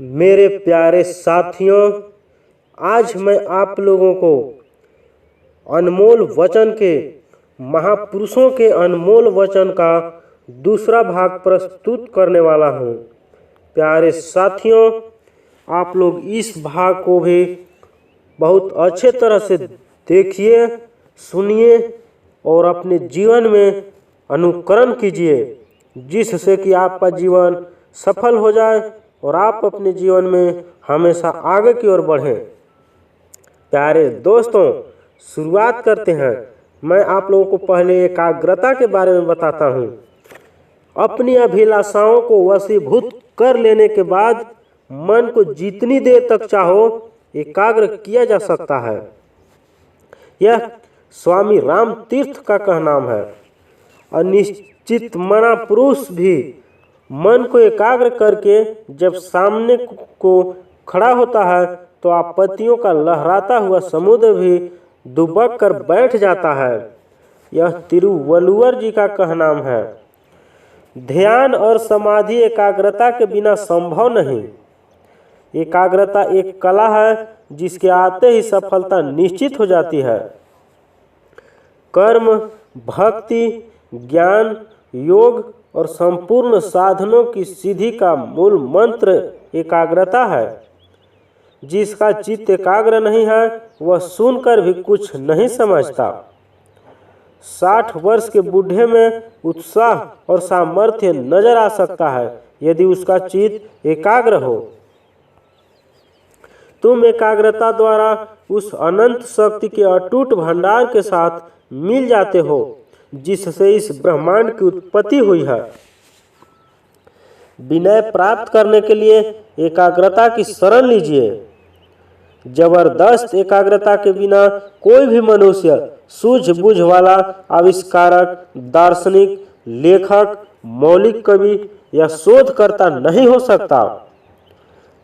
मेरे प्यारे साथियों, आज मैं आप लोगों को अनमोल वचन के महापुरुषों के अनमोल वचन का दूसरा भाग प्रस्तुत करने वाला हूँ। प्यारे साथियों, आप लोग इस भाग को भी बहुत अच्छे तरह से देखिए, सुनिए और अपने जीवन में अनुकरण कीजिए, जिससे कि आपका जीवन सफल हो जाए और आप अपने जीवन में हमेशा आगे की ओर बढ़ें। प्यारे दोस्तों, शुरुआत करते हैं। मैं आप लोगों को पहले एकाग्रता के बारे में बताता हूँ। अपनी अभिलाषाओं को वशीभूत कर लेने के बाद मन को जितनी देर तक चाहो एकाग्र किया जा सकता है। यह स्वामी राम तीर्थ का कहनाम है। अनिश्चित मना पुरुष भी मन को एकाग्र करके जब सामने को खड़ा होता है तो आपत्तियों का लहराता हुआ समुद्र भी दुबक कर बैठ जाता है। यह तिरुवल्लुवर जी का कहनाम है। ध्यान और समाधि एकाग्रता के बिना संभव नहीं। एकाग्रता एक कला है जिसके आते ही सफलता निश्चित हो जाती है। कर्म, भक्ति, ज्ञान, योग और संपूर्ण साधनों की सिद्धि का मूल मंत्र एकाग्रता है। जिसका चित्त एकाग्र नहीं है वह सुनकर भी कुछ नहीं समझता। 60 वर्ष के बूढ़े में उत्साह और सामर्थ्य नजर आ सकता है यदि उसका चित्त एकाग्र हो। तुम एकाग्रता द्वारा उस अनंत शक्ति के अटूट भंडार के साथ मिल जाते हो जिससे इस ब्रह्मांड की उत्पत्ति हुई है। विनय प्राप्त करने के लिए एकाग्रता की शरण लीजिए। जबरदस्त एकाग्रता के बिना कोई भी मनुष्य सूझबूझ वाला आविष्कारक, दार्शनिक, लेखक, मौलिक कवि या शोधकर्ता नहीं हो सकता।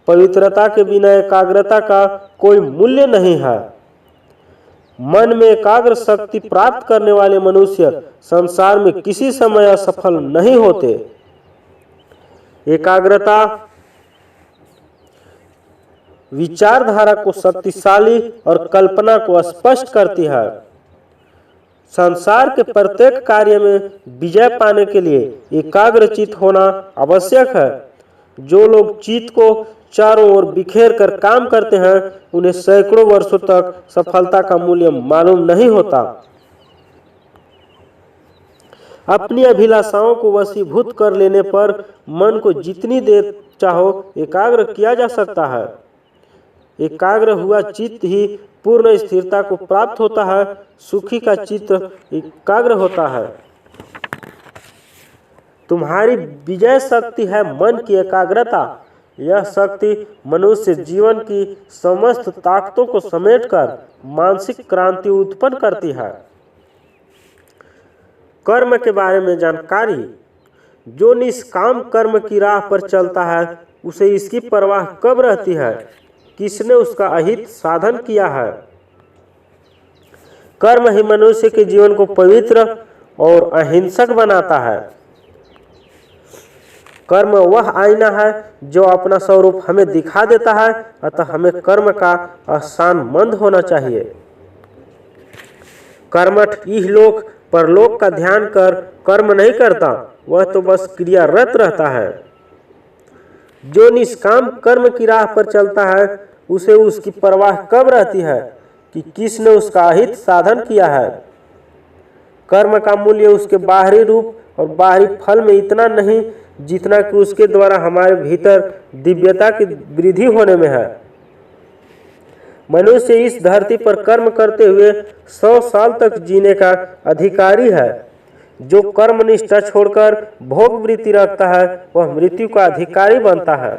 पवित्रता के बिना एकाग्रता का कोई मूल्य नहीं है। मन में एकाग्र शक्ति प्राप्त करने वाले मनुष्य संसार में किसी समय असफल नहीं होते। एकाग्रता विचारधारा को शक्तिशाली और कल्पना को स्पष्ट करती है। संसार के प्रत्येक कार्य में विजय पाने के लिए एकाग्रचित होना आवश्यक है। जो लोग चित्त को चारों ओर बिखेर कर काम करते हैं उन्हें सैकड़ों वर्षों तक सफलता का मूल्य मालूम नहीं होता। अपनी अभिलाषाओं को वशीभूत कर लेने पर मन को जितनी देर चाहो एकाग्र किया जा सकता है। एकाग्र हुआ चित्त ही पूर्ण स्थिरता को प्राप्त होता है। सुखी का चित्त एकाग्र होता है। तुम्हारी विजय शक्ति है मन की एकाग्रता। यह शक्ति मनुष्य जीवन की समस्त ताकतों को समेटकर मानसिक क्रांति उत्पन्न करती है। कर्म के बारे में जानकारी। जो निष्काम कर्म की राह पर चलता है उसे इसकी परवाह कब रहती है किसने उसका अहित साधन किया है। कर्म ही मनुष्य के जीवन को पवित्र और अहिंसक बनाता है। कर्म वह आईना है जो अपना स्वरूप हमें दिखा देता है, अतः हमें कर्म का आसानमंद होना चाहिए। कर्मठ इहलोक परलोक का ध्यान कर कर्म नहीं करता, वह तो बस क्रियारत रहता है। जो निष्काम कर्म की राह पर चलता है उसे उसकी परवाह कब रहती है कि किसने उसका अहित साधन किया है। कर्म का मूल्य उसके बाहरी रूप और बाहरी फल में इतना नहीं जितना कि उसके द्वारा हमारे भीतर दिव्यता की वृद्धि होने में है। मनुष्य इस धरती पर कर्म करते हुए 100 साल तक जीने का अधिकारी है। जो कर्म निष्ठा छोड़कर भोग वृत्ति रखता है वह मृत्यु का अधिकारी बनता है।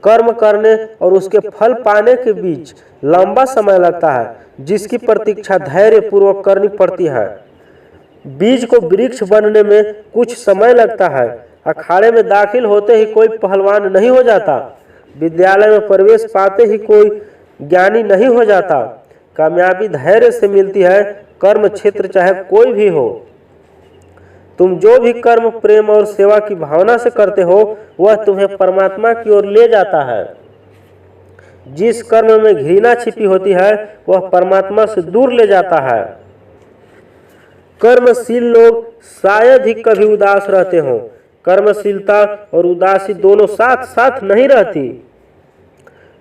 कर्म करने और उसके फल पाने के बीच लंबा समय लगता है, जिसकी प्रतीक्षा धैर्य पूर्वक करनी पड़ती है। बीज को वृक्ष बनने में कुछ समय लगता है। अखाड़े में दाखिल होते ही कोई पहलवान नहीं हो जाता। विद्यालय में प्रवेश पाते ही कोई ज्ञानी नहीं हो जाता। कामयाबी धैर्य से मिलती है, कर्म क्षेत्र चाहे कोई भी हो। तुम जो भी कर्म प्रेम और सेवा की भावना से करते हो वह तुम्हें परमात्मा की ओर ले जाता है। जिस कर्म में घृणा छिपी होती है वह परमात्मा से दूर ले जाता है। कर्मशील लोग शायद ही कभी उदास रहते हों। कर्मशीलता और उदासी दोनों साथ साथ नहीं रहती।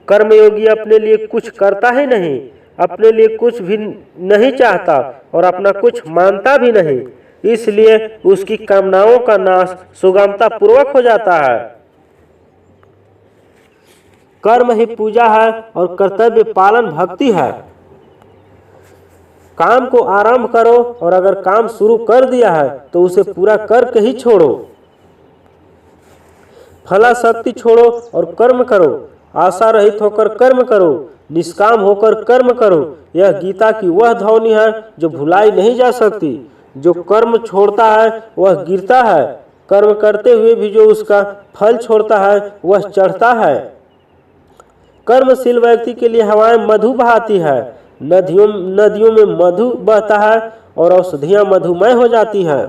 कर्मयोगी अपने लिए कुछ करता ही नहीं, अपने लिए कुछ भी नहीं चाहता और अपना कुछ मानता भी नहीं, इसलिए उसकी कामनाओं का नाश सुगमता पूर्वक हो जाता है। कर्म ही पूजा है और कर्तव्य पालन भक्ति है। काम को आरंभ करो और अगर काम शुरू कर दिया है तो उसे पूरा करके ही छोड़ो। फलाशक्ति छोड़ो और कर्म करो। आशा रहित होकर कर्म करो, निष्काम होकर कर्म करो। यह गीता की वह ध्वनि है जो भुलाई नहीं जा सकती। जो कर्म छोड़ता है वह गिरता है, कर्म करते हुए भी जो उसका फल छोड़ता है वह चढ़ता है। कर्मशील व्यक्ति के लिए हवाएं मधु बहाती है, नदियों में मधु बहता है और औषधियां मधुमय हो जाती है।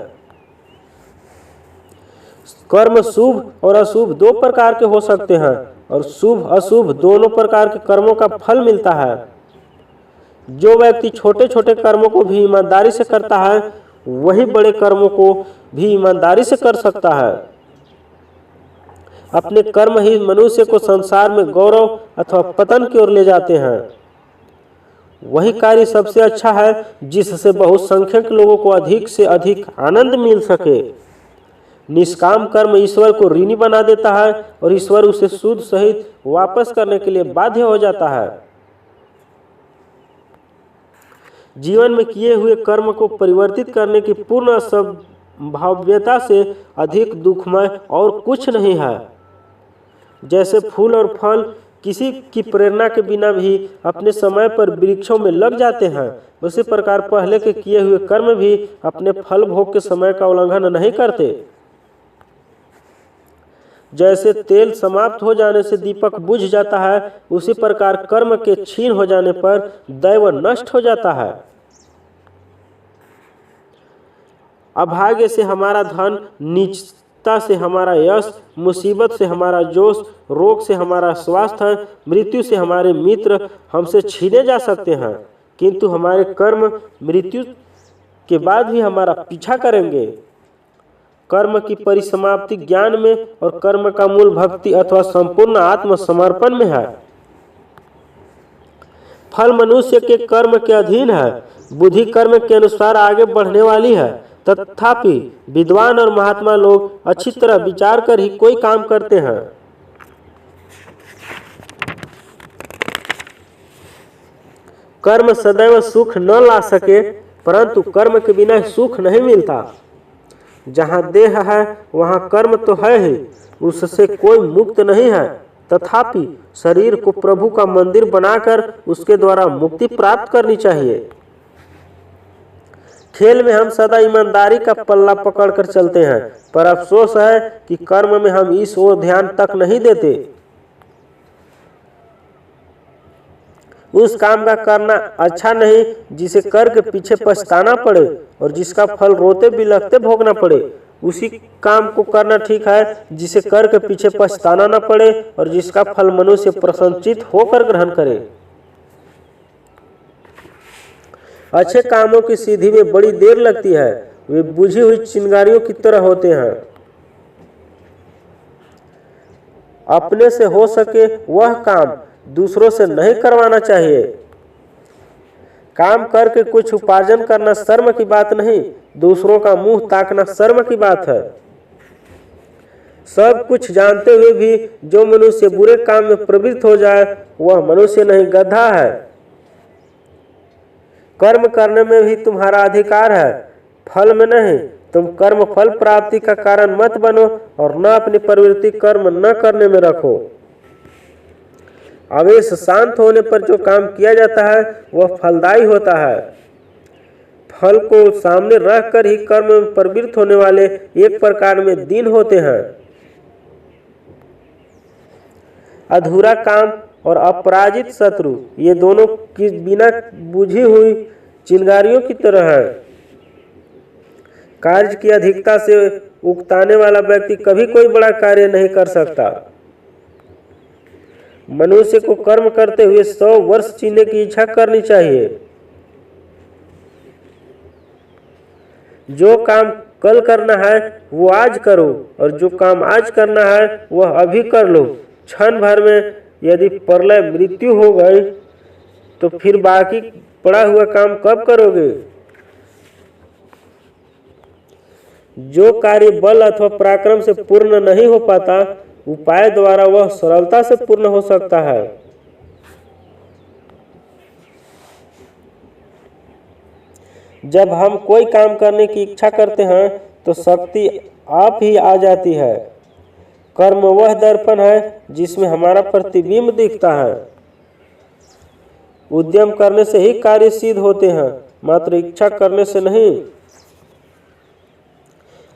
कर्म शुभ और अशुभ दो प्रकार के हो सकते हैं और शुभ अशुभ दोनों प्रकार के कर्मों का फल मिलता है। जो व्यक्ति छोटे छोटे कर्मों को भी ईमानदारी से करता है वही बड़े कर्मों को भी ईमानदारी से कर सकता है। अपने कर्म ही मनुष्य को संसार में गौरव अथवा पतन की ओर ले जाते हैं। वही कार्य सबसे अच्छा है जिससे बहुसंख्यक लोगों को अधिक से अधिक आनंद मिल सके। निष्काम कर्म ईश्वर को ऋणी बना देता है और ईश्वर उसे सूद सहित वापस करने के लिए बाध्य हो जाता है। जीवन में किए हुए कर्म को परिवर्तित करने की पूर्ण संभाव्यता से अधिक दुखमय और कुछ नहीं है। जैसे फूल और फल किसी की प्रेरणा के बिना भी अपने समय पर वृक्षों में लग जाते हैं, उसी प्रकार पहले के किए हुए कर्म भी अपने फल भोग के समय का उल्लंघन नहीं करते। जैसे तेल समाप्त हो जाने से दीपक बुझ जाता है, उसी प्रकार कर्म के क्षीण हो जाने पर दैव नष्ट हो जाता है। अभाग्य से हमारा धन, नीचता से हमारा यश, मुसीबत से हमारा जोश, रोग से हमारा स्वास्थ्य, मृत्यु से हमारे मित्र हमसे छीने जा सकते हैं, किंतु हमारे कर्म मृत्यु के बाद भी हमारा पीछा करेंगे। कर्म की परिसमाप्ति ज्ञान में और कर्म का मूल भक्ति अथवा संपूर्ण आत्मसमर्पण में है। फल मनुष्य के कर्म के अधीन है। बुद्धि कर्म के अनुसार आगे बढ़ने वाली है, तथापि विद्वान और महात्मा लोग अच्छी तरह विचार कर ही कोई काम करते हैं। कर्म सदैव सुख न ला सके, परंतु कर्म के बिना सुख नहीं मिलता। जहाँ देह है वहाँ कर्म तो है ही, उससे कोई मुक्त नहीं है, तथापि शरीर को प्रभु का मंदिर बनाकर उसके द्वारा मुक्ति प्राप्त करनी चाहिए। खेल में हम सदा ईमानदारी का पल्ला पकड़कर चलते हैं, पर अफसोस है कि कर्म में हम इस ओर ध्यान तक नहीं देते। उस काम का करना अच्छा नहीं जिसे करके पीछे पछताना पड़े और जिसका फल रोते बिलखते भोगना पड़े। उसी काम को करना ठीक है जिसे करके पीछे पछताना न पड़े और जिसका फल मनुष्य प्रसन्नचित्त होकर ग्रहण करे। अच्छे कामों की सिद्धि में बड़ी देर लगती है, वे बुझी हुई चिंगारियों की तरह होते हैं। अपने से हो सके वह काम दूसरों से नहीं करवाना चाहिए। काम करके कुछ उपार्जन करना शर्म की बात नहीं, दूसरों का मुंह ताकना शर्म की बात है। सब कुछ जानते हुए भी जो मनुष्य बुरे काम में प्रवृत्त हो जाए वह मनुष्य नहीं, गधा है। कर्म करने में भी तुम्हारा अधिकार है, फल में नहीं। तुम कर्म फल प्राप्ति का कारण मत बनो और न अपनी प्रवृत्ति कर्म न करने में रखो। आवेश शांत होने पर जो काम किया जाता है वह फलदायी होता है। फल को सामने रखकर ही कर्म में प्रवृत्त होने वाले एक प्रकार में दीन होते हैं। अधूरा काम और अपराजित शत्रु ये दोनों की बिना बुझी हुई चिंगारियों की तरह है। कार्य की अधिकता से उकताने वाला व्यक्ति कभी कोई बड़ा कार्य नहीं कर सकता। मनुष्य को कर्म करते हुए 100 वर्ष जीने की इच्छा करनी चाहिए। जो काम कल करना है वो आज करो, और जो काम आज करना है वह अभी कर लो। क्षण भर में यदि प्रलय मृत्यु हो गई तो फिर बाकी पड़ा हुआ काम कब करोगे? जो कार्य बल अथवा पराक्रम से पूर्ण नहीं हो पाता, उपाय द्वारा वह सरलता से पूर्ण हो सकता है। जब हम कोई काम करने की इच्छा करते हैं तो शक्ति आप ही आ जाती है। कर्म वह दर्पण है जिसमें हमारा प्रतिबिंब दिखता है। उद्यम करने से ही कार्य सिद्ध होते हैं, मात्र इच्छा करने से नहीं।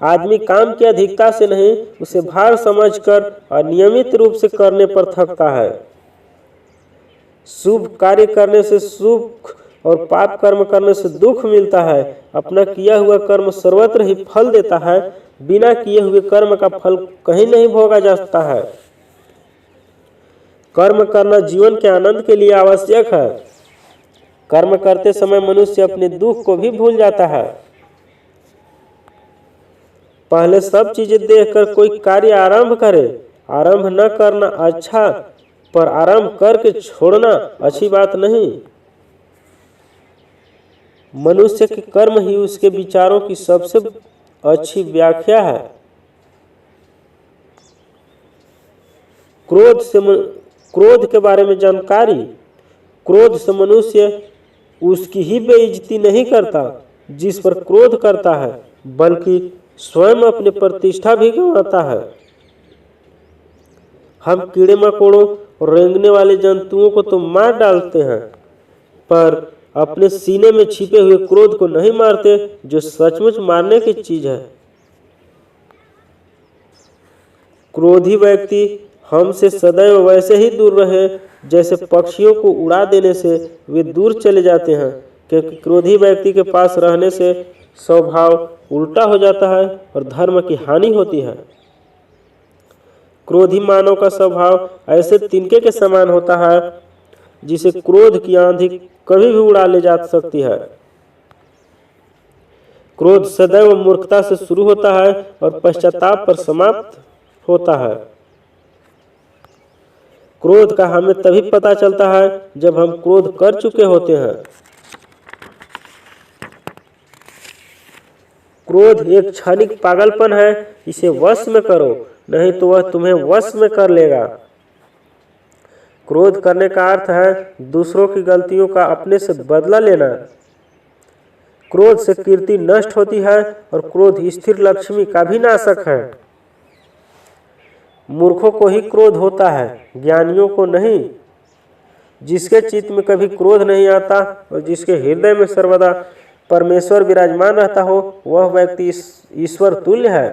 आदमी काम की अधिकता से नहीं, उसे भार समझकर अनियमित रूप से करने पर थकता है। शुभ कार्य करने से सुख और पाप कर्म करने से दुख मिलता है। अपना किया हुआ कर्म सर्वत्र ही फल देता है, बिना किए हुए कर्म का फल कहीं नहीं भोगा जा सकता है। कर्म करना जीवन के आनंद के लिए आवश्यक है। कर्म करते समय मनुष्य अपने दुख को भी भूल जाता है। पहले सब चीजें देखकर कोई कार्य आरंभ करे। आरंभ न करना अच्छा, पर आरंभ करके छोड़ना अच्छी बात नहीं। मनुष्य के कर्म ही उसके विचारों की सबसे अच्छी व्याख्या है। क्रोध के बारे में जानकारी। क्रोध से मनुष्य उसकी ही बेइज्जती नहीं करता जिस पर क्रोध करता है, बल्कि स्वयं अपनी प्रतिष्ठा भी गंवाता है। हम कीड़े मकोड़ों और रेंगने वाले जंतुओं को तो मार डालते हैं, पर अपने सीने में छिपे हुए क्रोध को नहीं मारते, जो सचमुच मारने की चीज है। क्रोधी व्यक्ति हमसे सदैव वैसे ही दूर रहे जैसे पक्षियों को उड़ा देने से वे दूर चले जाते हैं, क्योंकि क्रोधी व्यक्ति के पास रहने से स्वभाव उल्टा हो जाता है और धर्म की हानि होती है। क्रोधी मानव का स्वभाव ऐसे तिनके के समान होता है जिसे क्रोध की आंधी कभी भी उड़ा ले जा सकती है। क्रोध सदैव मूर्खता से शुरू होता है और पश्चाताप पर समाप्त होता है। क्रोध का हमें तभी पता चलता है जब हम क्रोध कर चुके होते हैं। क्रोध एक क्षणिक पागलपन है, इसे वश में करो, नहीं तो वह तुम्हें वश में कर लेगा। क्रोध करने का अर्थ है दूसरों की गलतियों का अपने से बदला लेना। क्रोध से कीर्ति नष्ट होती है और क्रोध स्थिर लक्ष्मी का भी नाशक है। मूर्खों को ही क्रोध होता है, ज्ञानियों को नहीं। जिसके चित्त में कभी क्रोध नहीं आता और जिसके हृदय में सर्वदा परमेश्वर विराजमान रहता हो, वह व्यक्ति ईश्वर तुल्य है।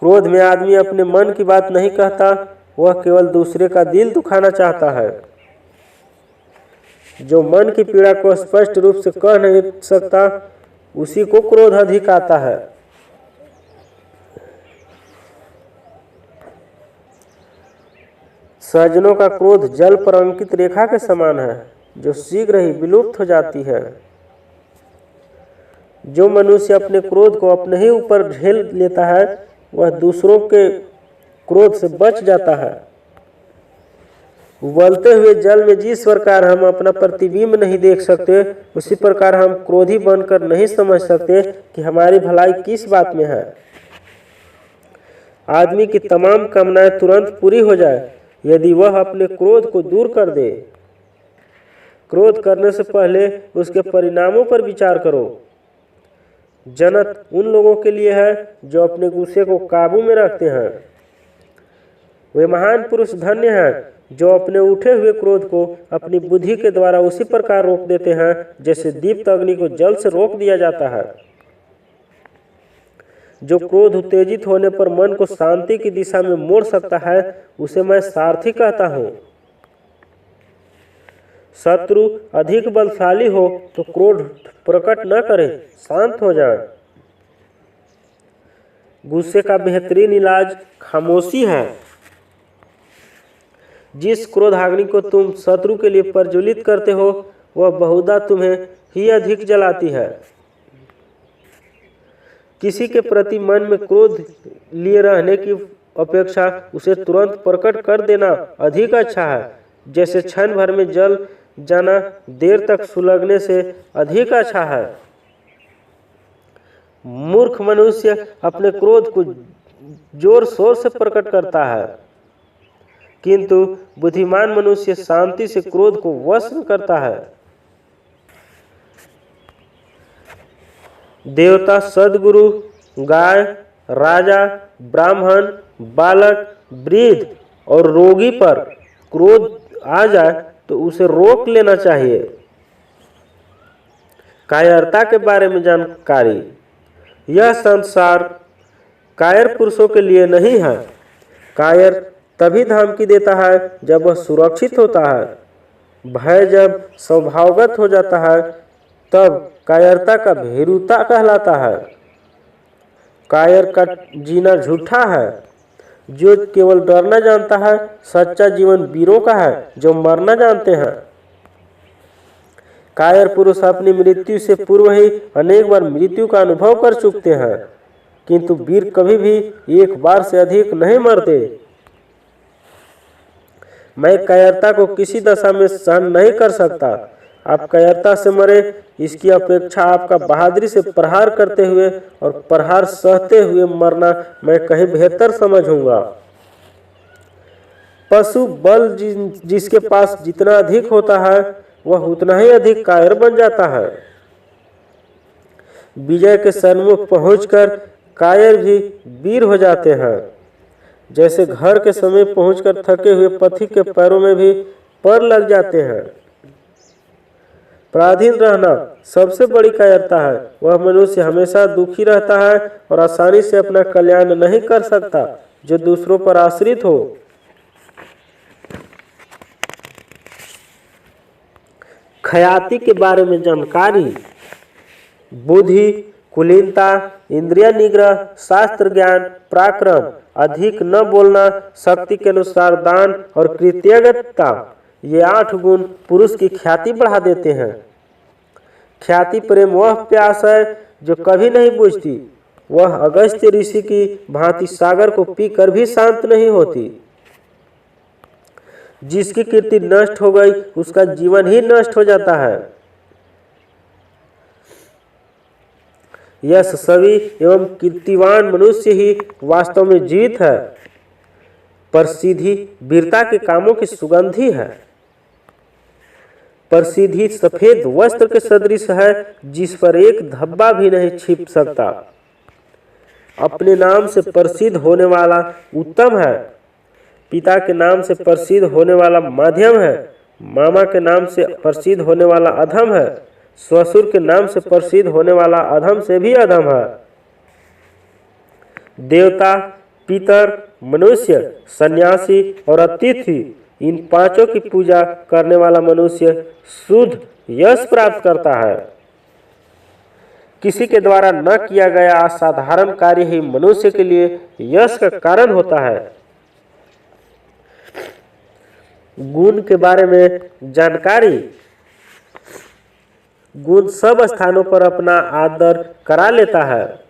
क्रोध में आदमी अपने मन की बात नहीं कहता, वह केवल दूसरे का दिल दुखाना चाहता है। जो मन की पीड़ा को स्पष्ट रूप से कह नहीं सकता, उसी को क्रोध अधिक आता है। सज्जनों का क्रोध जल पर अंकित रेखा के समान है, जो शीघ्र ही विलुप्त हो जाती है। जो मनुष्य अपने क्रोध को अपने ही ऊपर झेल लेता है, वह दूसरों के क्रोध से बच जाता है। उबलते हुए जल में जिस प्रकार हम अपना प्रतिबिंब नहीं देख सकते, उसी प्रकार हम क्रोधी बनकर नहीं समझ सकते कि हमारी भलाई किस बात में है। आदमी की तमाम कामनाएं तुरंत पूरी हो जाए यदि वह अपने क्रोध को दूर कर दे। क्रोध करने से पहले उसके परिणामों पर विचार करो। जन्नत उन लोगों के लिए है जो अपने गुस्से को काबू में रखते हैं। वे महान पुरुष धन्य हैं जो अपने उठे हुए क्रोध को अपनी बुद्धि के द्वारा उसी प्रकार रोक देते हैं जैसे दीप्त अग्नि को जल से रोक दिया जाता है। जो क्रोध उत्तेजित होने पर मन को शांति की दिशा में मोड़ सकता है, उसे मैं सारथी कहता हूँ। शत्रु अधिक बलशाली हो तो क्रोध प्रकट न करें, शांत हो जाएं। गुस्से का बेहतरीन इलाज खामोशी है। जिस क्रोधाग्नि को तुम शत्रु के लिए प्रज्वलित करते हो वह बहुधा तुम्हें ही अधिक जलाती है। किसी के प्रति मन में क्रोध लिए रहने की अपेक्षा उसे तुरंत प्रकट कर देना अधिक अच्छा है। जैसे क्षण भर में जल जाना देर तक सुलगने से अधिक अच्छा है। मूर्ख मनुष्य अपने क्रोध को जोर शोर से प्रकट करता है, किंतु बुद्धिमान मनुष्य शांति से क्रोध को वश में करता है। देवता, सद्गुरु, गाय, राजा, ब्राह्मण, बालक, वृद्ध और रोगी पर क्रोध आ जाए तो उसे रोक लेना चाहिए। कायरता के बारे में जानकारी। यह संसार कायर पुरुषों के लिए नहीं है। कायर तभी धमकी देता है जब वह सुरक्षित होता है। भय जब स्वभावगत हो जाता है तब कायरता का भीरुता कहलाता है। कायर का जीना झूठा है। जो केवल डरना जानता है, सच्चा जीवन वीरों का है जो मरना जानते हैं। कायर पुरुष अपनी मृत्यु से पूर्व ही अनेक बार मृत्यु का अनुभव कर चुकते हैं, किंतु वीर कभी भी एक बार से अधिक नहीं मरते। मैं कायरता को किसी दशा में सहन नहीं कर सकता। आप कायरता से मरे इसकी अपेक्षा आपका बहादुरी से प्रहार करते हुए और प्रहार सहते हुए मरना मैं कहीं बेहतर समझूंगा। पशु बल जिसके पास जितना अधिक होता है वह उतना ही अधिक कायर बन जाता है। विजय के सन्मुख पहुंचकर कायर भी वीर हो जाते हैं। जैसे घर के समय पहुंचकर थके हुए पथिक के पैरों में भी पर लग जाते हैं। पराधीन रहना सबसे बड़ी कायरता है। वह मनुष्य हमेशा दुखी रहता है और आसानी से अपना कल्याण नहीं कर सकता जो दूसरों पर आश्रित हो। ख्याति के बारे में जानकारी। बुद्धि, कुलीनता, इंद्रिय निग्रह, शास्त्र ज्ञान, पराक्रम, अधिक न बोलना, शक्ति के अनुसार दान और कृतज्ञता, ये 8 गुण पुरुष की ख्याति बढ़ा देते हैं। ख्याति प्रेम वह प्यास है जो कभी नहीं बुझती। वह अगस्त्य ऋषि की भांति सागर को पीकर भी शांत नहीं होती। जिसकी कीर्ति नष्ट हो गई उसका जीवन ही नष्ट हो जाता है। यशस्वी एवं कीर्तिवान मनुष्य ही वास्तव में जीवित है। प्रसिद्धि वीरता के कामों की सुगंधी है। प्रसिद्धि सफेद वस्त्र के सदृश है जिस पर एक धब्बा भी नहीं छिप सकता। अपने नाम से प्रसिद्ध होने वाला उत्तम है। पिता के नाम से प्रसिद्ध होने वाला मध्यम है। मामा के नाम से प्रसिद्ध होने वाला अधम है। ससुर के नाम से प्रसिद्ध होने वाला अधम से भी अधम है। देवता, पितर, मनुष्य, सन्यासी और अतिथि, इन 5 की पूजा करने वाला मनुष्य शुद्ध यश प्राप्त करता है। किसी के द्वारा न किया गया असाधारण कार्य ही मनुष्य के लिए यश का कारण होता है। गुण के बारे में जानकारी। गुण सब स्थानों पर अपना आदर करा लेता है।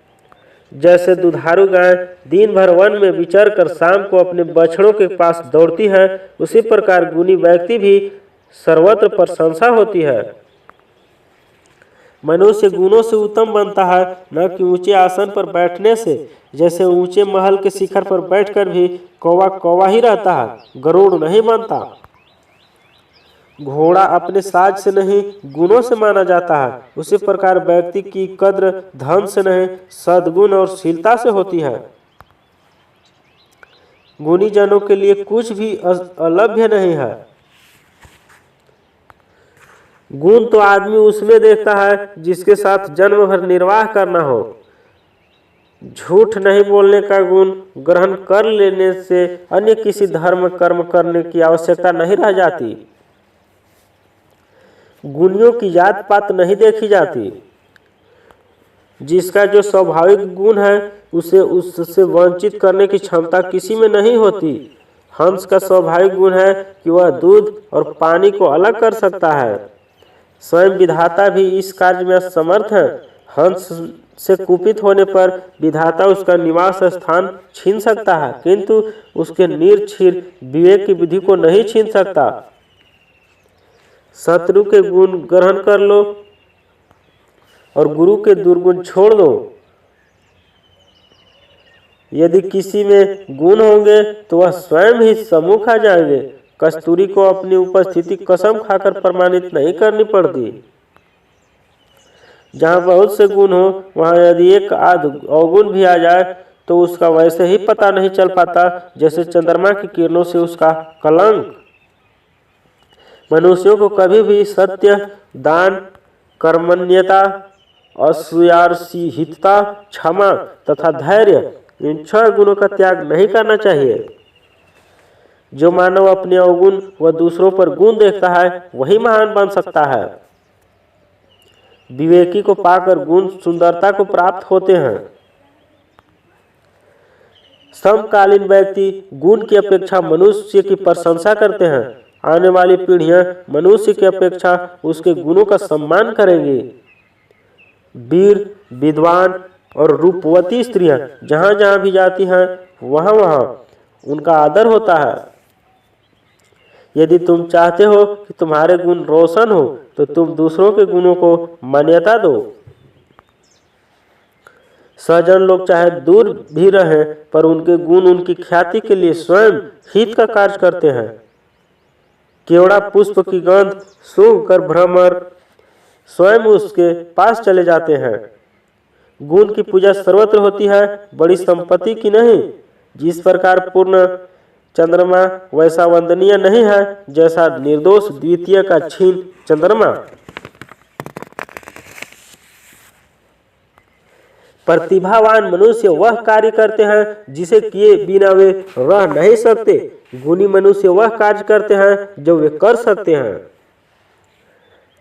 जैसे दुधारू गाय दिन भर वन में विचर कर शाम को अपने बछड़ों के पास दौड़ती है, उसी प्रकार गुणी व्यक्ति भी सर्वत्र प्रशंसा होती है। मनुष्य गुणों से उत्तम बनता है, न कि ऊंचे आसन पर बैठने से। जैसे ऊंचे महल के शिखर पर बैठकर भी कौवा कौवा ही रहता है, गरुड़ नहीं बनता। घोड़ा अपने साज से नहीं गुणों से माना जाता है। उसी प्रकार व्यक्ति की कद्र धन से नहीं सद्गुण और शीलता से होती है। गुणी जनों के लिए कुछ भी अलभ्य नहीं है। गुण तो आदमी उसमें देखता है जिसके साथ जन्म भर निर्वाह करना हो। झूठ नहीं बोलने का गुण ग्रहण कर लेने से अन्य किसी धर्म कर्म करने की आवश्यकता नहीं रह जाती। गुणियों की जात पात नहीं देखी जाती। जिसका जो स्वाभाविक गुण है उसे उससे वंचित करने की क्षमता किसी में नहीं होती। हंस का स्वाभाविक गुण है कि वह दूध और पानी को अलग कर सकता है। स्वयं विधाता भी इस कार्य में असमर्थ है। हंस से कुपित होने पर विधाता उसका निवास स्थान छीन सकता है, किंतु उसके निर्छीर विवेक की विधि को नहीं छीन सकता। शत्रु के गुण ग्रहण कर लो और गुरु के दुर्गुण छोड़ दो। यदि किसी में गुण होंगे तो वह स्वयं ही सम्मुख आ जाएंगे। कस्तूरी को अपनी उपस्थिति कसम खाकर प्रमाणित नहीं करनी पड़ती। जहाँ बहुत से गुण हो वहाँ यदि एक आध अवगुण भी आ जाए तो उसका वैसे ही पता नहीं चल पाता जैसे चंद्रमा की किरणों से उसका कलंक। मनुष्यों को कभी भी सत्य, दान, कर्मण्यता, असूयार्षिहितता, क्षमा तथा धैर्य, इन 6 गुणों का त्याग नहीं करना चाहिए। जो मानव अपने अवगुण व दूसरों पर गुण देखता है वही महान बन सकता है। विवेकी को पाकर गुण सुंदरता को प्राप्त होते हैं। समकालीन व्यक्ति गुण की अपेक्षा मनुष्य की प्रशंसा करते हैं। आने वाली पीढ़ियां मनुष्य की अपेक्षा उसके गुणों का सम्मान करेंगी। वीर, विद्वान और रूपवती स्त्रियां जहां जहां भी जाती हैं वहां वहां उनका आदर होता है। यदि तुम चाहते हो कि तुम्हारे गुण रोशन हो तो तुम दूसरों के गुणों को मान्यता दो। सज्जन लोग चाहे दूर भी रहें पर उनके गुण उनकी ख्याति के लिए स्वयं हित का कार्य करते हैं। केवड़ा पुष्प की गंध सूंघ कर भ्रमर स्वयं उसके पास चले जाते हैं। गुण की पूजा सर्वत्र होती है, बड़ी संपत्ति की नहीं। जिस प्रकार पूर्ण चंद्रमा वैसा वंदनीय नहीं है जैसा निर्दोष द्वितीय का क्षीण चंद्रमा। प्रतिभावान मनुष्य वह कार्य करते हैं जिसे किए बिना वे रह नहीं सकते। गुणी मनुष्य वह कार्य करते हैं जो वे कर सकते हैं।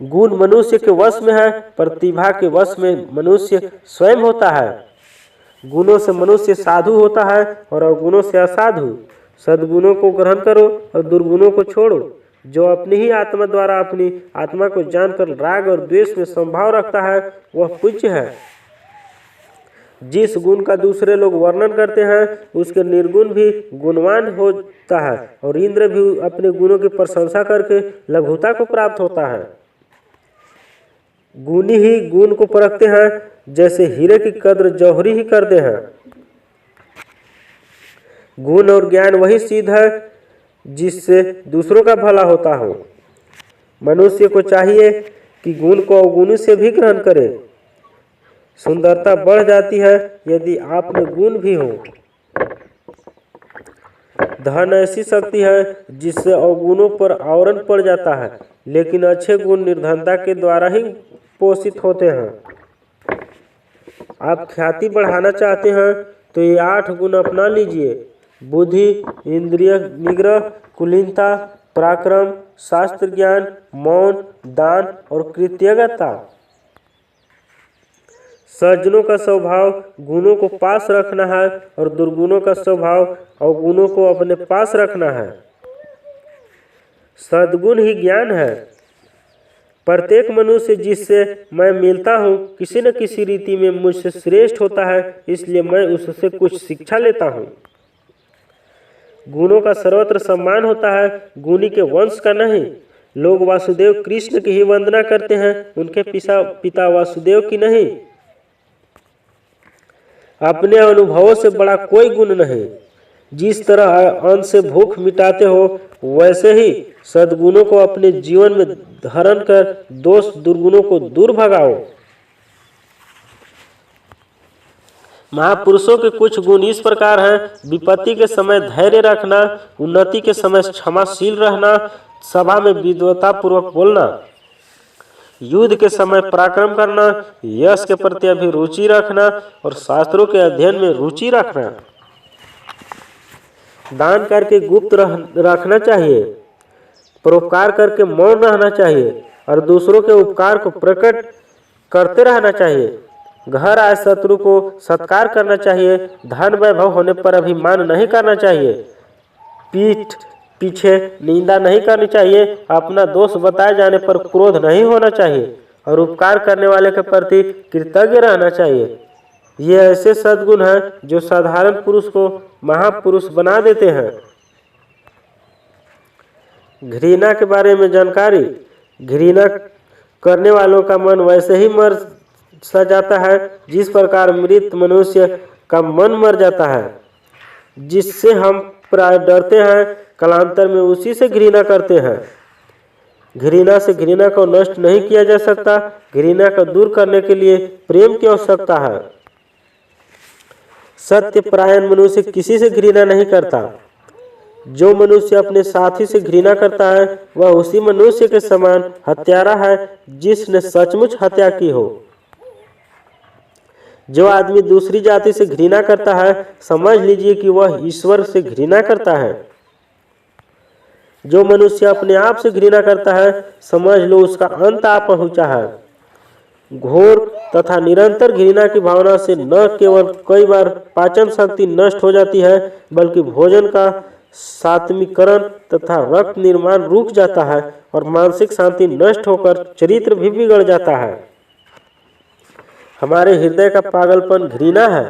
गुण मनुष्य के वश में है, प्रतिभा के वश में मनुष्य स्वयं होता है। गुणों से मनुष्य साधु होता है और अवगुणों से असाधु। सद्गुणों को ग्रहण करो और दुर्गुणों को छोड़ो। जो अपनी ही आत्मा द्वारा अपनी आत्मा को जानकर राग और द्वेष में संभाव रखता है वह पूज्य है। जिस गुण का दूसरे लोग वर्णन करते हैं उसके निर्गुण भी गुणवान होता है और इंद्र भी अपने गुणों की प्रशंसा करके लघुता को प्राप्त होता है। गुणी ही गुण को परखते हैं जैसे हीरे की कद्र जौहरी ही करते हैं। गुण और ज्ञान वही सिद्ध है जिससे दूसरों का भला होता हो। मनुष्य को चाहिए कि गुण को अवगुण से भी ग्रहण करे। सुंदरता बढ़ जाती है यदि आप में गुण भी हो। धन ऐसी शक्ति है जिससे अवगुणों पर आवरण पड़ जाता है, लेकिन अच्छे गुण निर्धनता के द्वारा ही पोषित होते हैं। आप ख्याति बढ़ाना चाहते हैं तो ये 8 गुण अपना लीजिए: बुद्धि, इंद्रिय निग्रह, कुलीनता, पराक्रम, शास्त्र ज्ञान, मौन, दान और कृतज्ञता। सज्जनों का स्वभाव गुणों को पास रखना है और दुर्गुणों का स्वभाव अवगुणों को अपने पास रखना है। सद्गुण ही ज्ञान है। प्रत्येक मनुष्य जिससे मैं मिलता हूँ किसी न किसी रीति में मुझसे श्रेष्ठ होता है, इसलिए मैं उससे कुछ शिक्षा लेता हूँ। गुणों का सर्वत्र सम्मान होता है, गुणी के वंश का नहीं। लोग वासुदेव कृष्ण की ही वंदना करते हैं, उनके पिता वासुदेव की नहीं। अपने अनुभवों से बड़ा कोई गुण नहीं। जिस तरह अन्न से भूख मिटाते हो वैसे ही सद्गुणों को अपने जीवन में धारण कर दोष दुर्गुणों को दूर भगाओ। महापुरुषों के कुछ गुण इस प्रकार हैं: विपत्ति के समय धैर्य रखना, उन्नति के समय क्षमाशील रहना, सभा में विद्वतापूर्वक बोलना, युद्ध के समय पराक्रम करना, यश के प्रति अभिरुचि रखना और शास्त्रों के अध्ययन में रुचि रखना। दान करके गुप्त रखना चाहिए, परोपकार करके मौन रहना चाहिए, और दूसरों के उपकार को प्रकट करते रहना चाहिए। घर आए शत्रु को सत्कार करना चाहिए। धन वैभव होने पर अभिमान नहीं करना चाहिए। पीठ पीछे निंदा नहीं करनी चाहिए। अपना दोष बताए जाने पर क्रोध नहीं होना चाहिए और उपकार करने वाले के प्रति कृतज्ञ रहना चाहिए। ये ऐसे सद्गुण हैं जो साधारण पुरुष को महापुरुष बना देते हैं। घृणा के बारे में जानकारी। घृणा करने वालों का मन वैसे ही मर सा जाता है जिस प्रकार मृत मनुष्य का मन मर जाता है। जिससे हम प्राय डरते हैं, कालांतर में उसी से घृणा करते हैं। घृणा से घृणा को नष्ट नहीं किया जा सकता। घृणा को दूर करने के लिए प्रेम की आवश्यकता है। सत्य परायण मनुष्य किसी से घृणा नहीं करता। जो मनुष्य अपने साथी से घृणा करता है वह उसी मनुष्य के समान हत्यारा है जिसने सचमुच हत्या की हो। जो आदमी दूसरी जाति से घृणा करता है समझ लीजिए कि वह ईश्वर से घृणा करता है। जो मनुष्य अपने आप से घृणा करता है समझ लो उसका अंत आ पहुंचा है। घोर तथा निरंतर घृणा की भावना से न केवल कई बार पाचन शक्ति नष्ट हो जाती है बल्कि भोजन का सात्मीकरण तथा रक्त निर्माण रुक जाता है और मानसिक शांति नष्ट होकर चरित्र भी बिगड़ जाता है। हमारे हृदय का पागलपन घृणा है।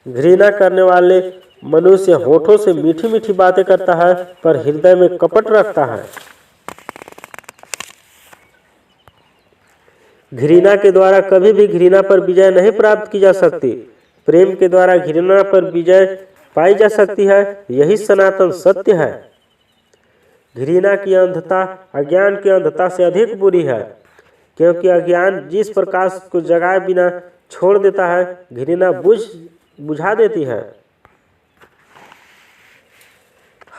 घृणा करने वाले मनुष्य होठों से मीठी मीठी बातें करता है पर हृदय में कपट रखता है। घृणा के द्वारा कभी भी घृणा पर विजय नहीं प्राप्त की जा सकती। प्रेम के द्वारा घृणा पर विजय पाई जा सकती है। यही सनातन सत्य है। घृणा की अंधता अज्ञान की अंधता से अधिक बुरी है, क्योंकि अज्ञान जिस प्रकाश को जगाए बिना छोड़ देता है घृणा बुझा देती है।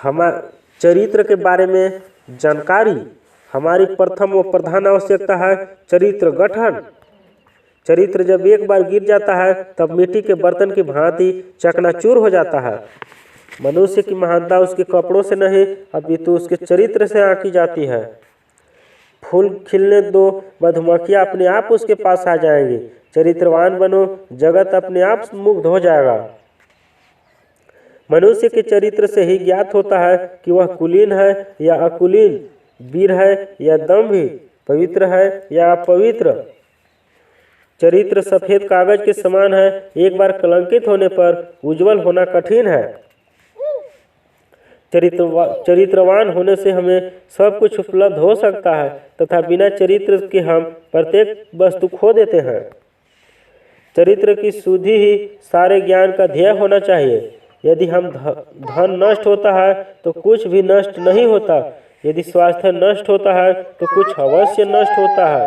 हमारे चरित्र के बारे में जानकारी। हमारी प्रथम व प्रधान आवश्यकता है चरित्र गठन। चरित्र जब एक बार गिर जाता है तब मिट्टी के बर्तन की भांति चकनाचूर हो जाता है। मनुष्य की महानता उसके कपड़ों से नहीं अपितु उसके चरित्र से आंकी जाती है। फूल खिलने दो, मधुमक्खियां अपने आप उसके पास आ जाएंगी। चरित्रवान बनो, जगत अपने आप मुग्ध हो जाएगा। मनुष्य के चरित्र से ही ज्ञात होता है कि वह कुलीन है या अकुलीन, वीर है या दम्भी, पवित्र है या अपवित्र। चरित्र सफेद कागज के समान है। एक बार कलंकित होने पर उज्जवल होना कठिन है। चरित्रवान होने से हमें सब कुछ उपलब्ध हो सकता है तथा बिना चरित्र के हम प्रत्येक वस्तु खो देते हैं। चरित्र की शुद्धि ही सारे ज्ञान का ध्येय होना चाहिए। यदि हम धन नष्ट होता है तो कुछ भी नष्ट नहीं होता। यदि स्वास्थ्य नष्ट होता है तो कुछ अवश्य नष्ट होता है,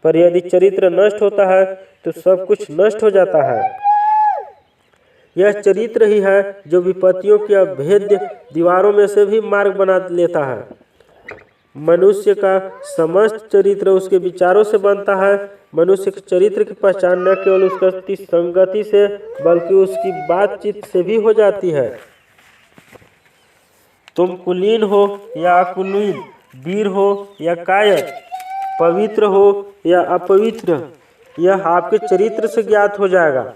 पर यदि चरित्र नष्ट होता है तो सब कुछ नष्ट हो जाता है। यह चरित्र ही है जो विपत्तियों की अभेद्य दीवारों में से भी मार्ग बना लेता है। मनुष्य का समस्त चरित्र उसके विचारों से बनता है। मनुष्य के चरित्र की पहचान न केवल उसकी संगति से बल्कि उसकी बातचीत से भी हो जाती है। तुम कुलीन हो या अकुलीन, वीर हो या कायर, पवित्र हो या अपवित्र, यह आपके चरित्र से ज्ञात हो जाएगा।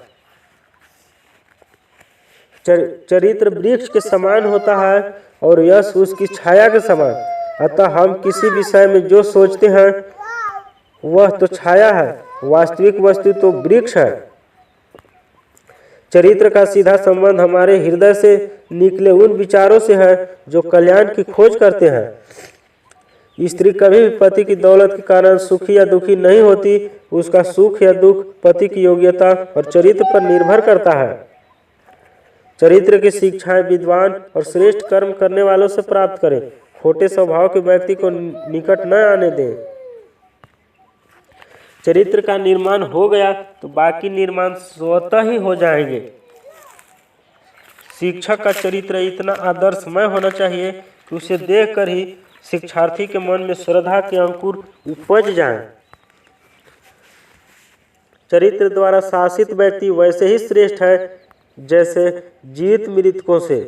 चरित्र वृक्ष के समान होता है और यश उसकी छाया के समान। अतः हम किसी विषय में जो सोचते हैं वह तो छाया है, वास्तविक वस्तु तो वृक्ष है। चरित्र का सीधा संबंध हमारे हृदय से निकले उन विचारों से है जो कल्याण की खोज करते हैं। स्त्री कभी भी पति की दौलत के कारण सुखी या दुखी नहीं होती। उसका सुख या दुख पति की योग्यता और चरित्र पर निर्भर करता है। चरित्र की शिक्षाएं विद्वान और श्रेष्ठ कर्म करने वालों से प्राप्त करें। खोटे स्वभाव के व्यक्ति को निकट न आने दें। चरित्र का निर्माण हो गया तो बाकी निर्माण स्वतः ही हो जाएंगे। शिक्षक का चरित्र इतना आदर्शमय होना चाहिए कि उसे देखकर ही शिक्षार्थी के मन में श्रद्धा के अंकुर उपज जाएं। चरित्र द्वारा शासित व्यक्ति वैसे ही श्रेष्ठ है जैसे जीवित मृतकों से।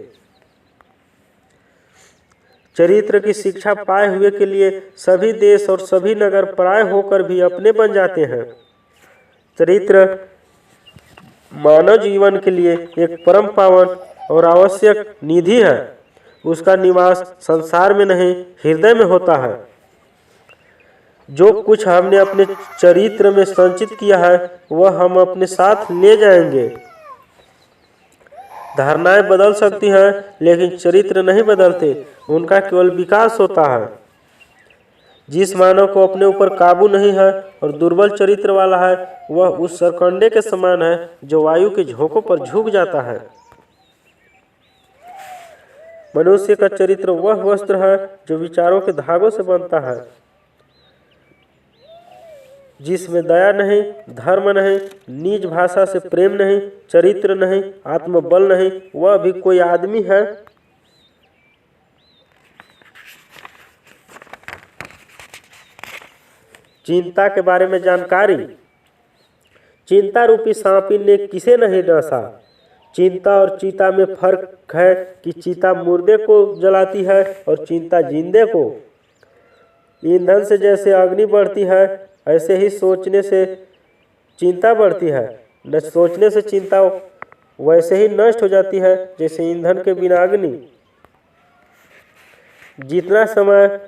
चरित्र की शिक्षा पाए हुए के लिए सभी देश और सभी नगर पराय होकर भी अपने बन जाते हैं। चरित्र मानव जीवन के लिए एक परम पावन और आवश्यक निधि है। उसका निवास संसार में नहीं, हृदय में होता है। जो कुछ हमने अपने चरित्र में संचित किया है वह हम अपने साथ ले जाएंगे। धारणाएं बदल सकती हैं लेकिन चरित्र नहीं बदलते, उनका केवल विकास होता है। जिस मानव को अपने ऊपर काबू नहीं है और दुर्बल चरित्र वाला है वह उस सरकंडे के समान है जो वायु के झोंकों पर झुक जाता है। मनुष्य का चरित्र वह वस्त्र है जो विचारों के धागों से बनता है, जिसमें दया नहीं, धर्म नहीं, नीच भाषा से प्रेम नहीं, चरित्र नहीं, आत्मबल नहीं, वह भी कोई आदमी है। चिंता के बारे में जानकारी। चिंता रूपी सांपी ने किसे नहीं डसा। चिंता और चीता में फर्क है कि चीता मुर्दे को जलाती है और चिंता जिंदे को। ईंधन से जैसे अग्नि बढ़ती है ऐसे ही सोचने से चिंता बढ़ती है। न सोचने से चिंता वैसे ही नष्ट हो जाती है जैसे ईंधन के बिना अग्नि। जितना समय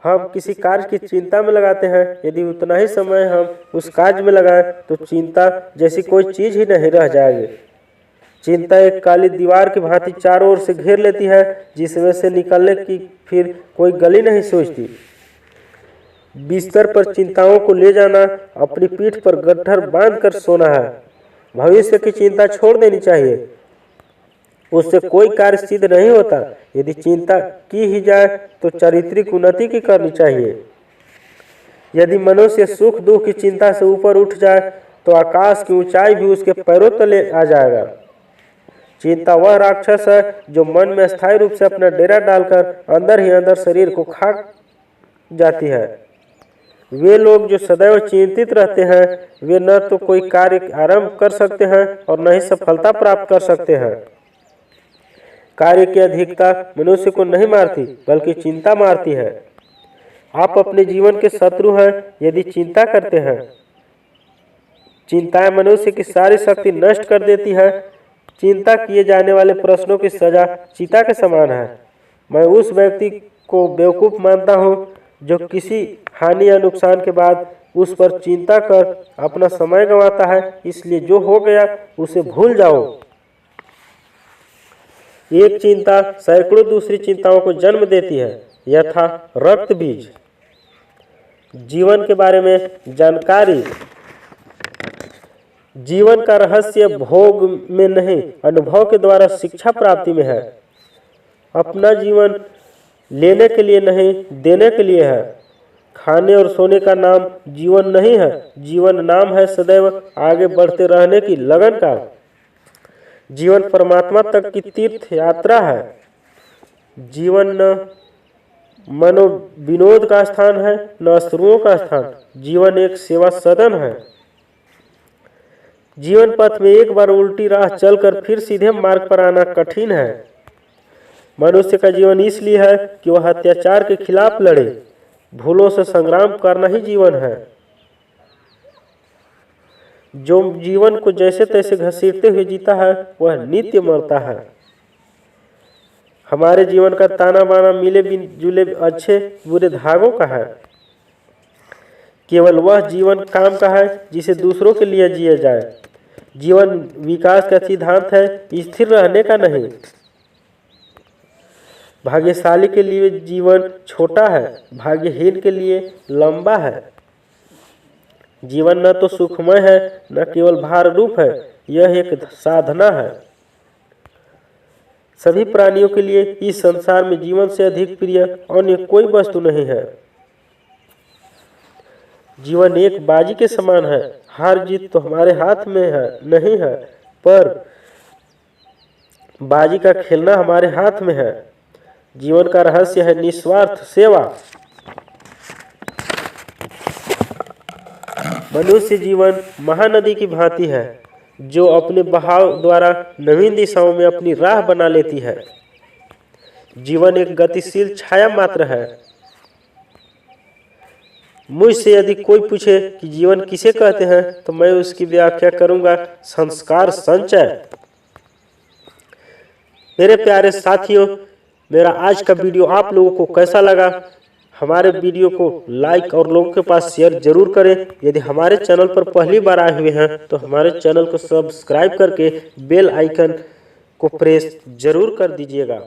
हम किसी कार्य की चिंता में लगाते हैं, यदि उतना ही समय हम उस कार्य में लगाएं तो चिंता जैसी कोई चीज ही नहीं रह जाएगी। चिंता एक काली दीवार की भांति चारों ओर से घेर लेती है, जिसमें से निकलने की फिर कोई गली नहीं सोचती। बिस्तर पर चिंताओं को ले जाना, अपनी पीठ पर गट्ठर बांध कर सोना है। भविष्य की चिंता छोड़ देनी चाहिए, उससे कोई कार्य सिद्ध नहीं होता। यदि चिंता की ही जाए तो चारित्रिक उन्नति की करनी चाहिए। यदि मनुष्य सुख दुख की चिंता से ऊपर उठ जाए तो आकाश की ऊंचाई भी उसके पैरों तले आ जाएगा। चिंता वह राक्षस है जो मन में स्थायी रूप से अपना डेरा डालकर अंदर ही अंदर शरीर को खा जाती है। वे लोग जो सदैव चिंतित रहते हैं वे न तो कोई कार्य आरंभ कर सकते हैं और न ही सफलता प्राप्त कर सकते हैं। कार्य की अधिकता मनुष्य को नहीं मारती बल्कि चिंता मारती है। आप अपने जीवन के शत्रु हैं यदि चिंता करते हैं। चिंताएं मनुष्य की सारी शक्ति नष्ट कर देती है। चिंता किए जाने वाले प्रश्नों की सजा चीता के समान है। मैं उस व्यक्ति को बेवकूफ मानता हूँ जो किसी हानि या नुकसान के बाद उस पर चिंता कर अपना समय गंवाता है। इसलिए जो हो गया उसे भूल जाओ। एक चिंता सैकड़ों दूसरी चिंताओं को जन्म देती है, यथा रक्त बीज। जीवन के बारे में जानकारी। जीवन का रहस्य भोग में नहीं, अनुभव के द्वारा शिक्षा प्राप्ति में है। अपना जीवन लेने के लिए नहीं, देने के लिए है। खाने और सोने का नाम जीवन नहीं है, जीवन नाम है सदैव आगे बढ़ते रहने की लगन का। जीवन परमात्मा तक की तीर्थ यात्रा है। जीवन न मनो विनोद का स्थान है न अश्रुओं का स्थान। जीवन एक सेवा सदन है। जीवन पथ में एक बार उल्टी राह चलकर फिर सीधे मार्ग पर आना कठिन है। मनुष्य का जीवन इसलिए है कि वह अत्याचार के खिलाफ लड़े। भूलों से संग्राम करना ही जीवन है। जो जीवन को जैसे तैसे घसीटते हुए जीता है वह नित्य मरता है। हमारे जीवन का ताना बाना मिले जुले अच्छे बुरे धागों का है। केवल वह जीवन काम का है जिसे दूसरों के लिए जिया जाए। जीवन विकास का सिद्धांत है, स्थिर रहने का नहीं। भाग्यशाली के लिए जीवन छोटा है, भाग्यहीन के लिए लंबा है। जीवन न तो सुखमय है न केवल भार रूप है, यह एक साधना है। सभी प्राणियों के लिए इस संसार में जीवन से अधिक प्रिय अन्य कोई वस्तु नहीं है। जीवन एक बाजी के समान है। हार जीत तो हमारे हाथ में है नहीं है, पर बाजी का खेलना हमारे हाथ में है। जीवन का रहस्य है निस्वार्थ सेवा। मनुष्य जीवन महानदी की भांति है जो अपने बहाव द्वारा नवीन दिशाओं में अपनी राह बना लेती है। जीवन एक गतिशील छाया मात्र है। मुझसे यदि कोई पूछे कि जीवन किसे कहते हैं तो मैं उसकी व्याख्या करूंगा संस्कार संचय। मेरे प्यारे साथियों, मेरा आज का वीडियो आप लोगों को कैसा लगा? हमारे वीडियो को लाइक और लोगों के पास शेयर जरूर करें। यदि हमारे चैनल पर पहली बार आए हुए हैं तो हमारे चैनल को सब्सक्राइब करके बेल आइकन को प्रेस जरूर कर दीजिएगा।